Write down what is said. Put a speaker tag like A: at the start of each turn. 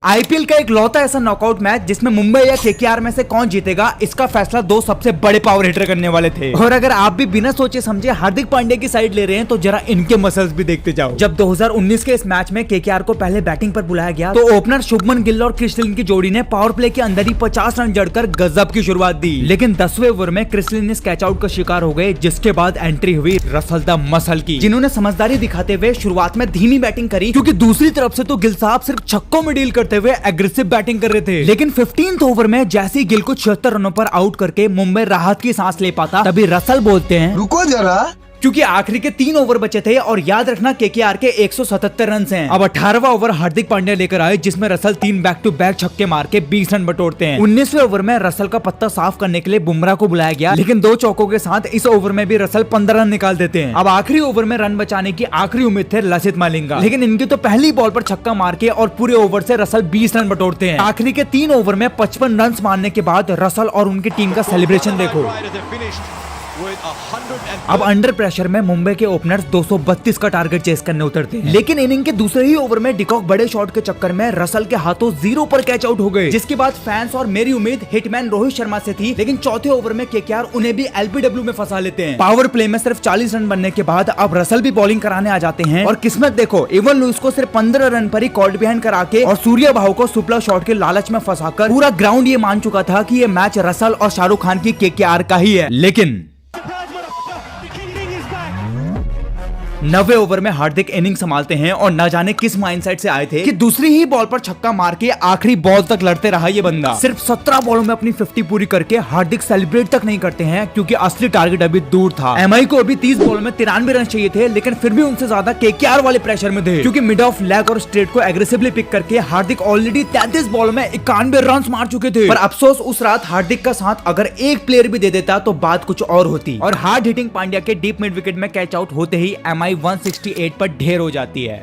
A: IPL का एक लौता ऐसा नॉकआउट मैच जिसमें मुंबई या केकेआर में से कौन जीतेगा, इसका फैसला दो सबसे बड़े पावर हिटर करने वाले थे। और अगर आप भी बिना सोचे समझे हार्दिक पांड्या की साइड ले रहे हैं तो जरा इनके मसल्स भी देखते जाओ। जब 2019 के इस मैच में केकेआर को पहले बैटिंग पर बुलाया गया तो ओपनर शुभमन गिल और क्रिस लिन की जोड़ी ने पावर प्ले के अंदर ही 50 रन जड़कर गजब की शुरुआत दी, लेकिन 10वें ओवर में क्रिस लिन इस कैच आउट का शिकार हो गए, जिसके बाद एंट्री हुई रसल द मसल की, जिन्होंने समझदारी दिखाते हुए शुरुआत में धीमी बैटिंग करी, क्योंकि दूसरी तरफ से तो गिल साहब सिर्फ छक्कों में डील करते हुए एग्रेसिव बैटिंग कर रहे थे। लेकिन 15th ओवर में जैसे ही गिल को 76 रनों पर आउट करके मुंबई राहत की सांस ले पाता, तभी रसल बोलते हैं
B: रुको जरा,
A: क्योंकि आखिरी के 3 ओवर बचे थे और याद रखना केकेआर के 177 रन हैं। अब 18वां ओवर हार्दिक पांड्या लेकर आए, जिसमें रसल 3 बैक टू बैक छक्के मार के 20 रन बटोरते हैं। 19वें ओवर में रसल का पत्ता साफ करने के लिए बुमराह को बुलाया गया, लेकिन 2 चौकों के साथ इस ओवर में भी रसल 15 रन निकाल देते हैं। अब आखिरी ओवर में रन बचाने की आखिरी उम्मीद थे लसित मालिंगा, लेकिन इनकी तो पहली बॉल पर छक्का मार के और पूरे ओवर से रसल 20 रन बटोरते हैं। आखिरी के 3 ओवर में 55 रन मारने के बाद रसल और उनकी टीम का सेलिब्रेशन देखो। अब अंडर प्रेशर में मुंबई के ओपनर्स 232 का टारगेट चेस करने उतरते हैं, लेकिन इनिंग के दूसरे ही ओवर में डिकॉक बड़े शॉट के चक्कर में रसल के हाथों 0 पर कैच आउट हो गए, जिसके बाद फैंस और मेरी उम्मीद हिटमैन रोहित शर्मा से थी, लेकिन चौथे ओवर में केकेआर उन्हें भी एलबीडब्ल्यू में फंसा लेते हैं। पावर प्ले में सिर्फ 40 रन बनने के बाद अब रसल भी बॉलिंग कराने आ जाते हैं, और किस्मत देखो, इवन लुइस को सिर्फ 15 रन पर ही कॉल्ड बिहाइंड करा के और सूर्य भाव को सुपला शॉट के लालच में फंसाकर पूरा ग्राउंड ये मान चुका था कि ये मैच रसल और शाहरुख खान की केकेआर का ही है। लेकिन 90वें ओवर में हार्दिक इनिंग संभालते हैं और न जाने किस माइंडसेट से आए थे कि दूसरी ही बॉल पर छक्का मार के आखिरी बॉल तक लड़ते रहा ये बंदा। सिर्फ 17 बॉलों में अपनी 50 पूरी करके हार्दिक सेलिब्रेट तक नहीं करते हैं, क्योंकि असली टारगेट अभी दूर था। एमआई को अभी 30 बॉल में 93 रन चाहिए थे, लेकिन फिर भी उनसे ज्यादा केकेआर वाले प्रेशर में थे, क्योंकि मिड ऑफ लेग और स्ट्रेट को एग्रेसिवली पिक करके हार्दिक ऑलरेडी 33 बॉल में 91 रन मार चुके थे। पर अफसोस उस रात हार्दिक का साथ अगर एक प्लेयर भी दे देता तो बात कुछ और होती, और हार्ड हिटिंग पांड्या के डीप मिड विकेट में कैच आउट होते ही एमआई 168 पर ढेर हो जाती है।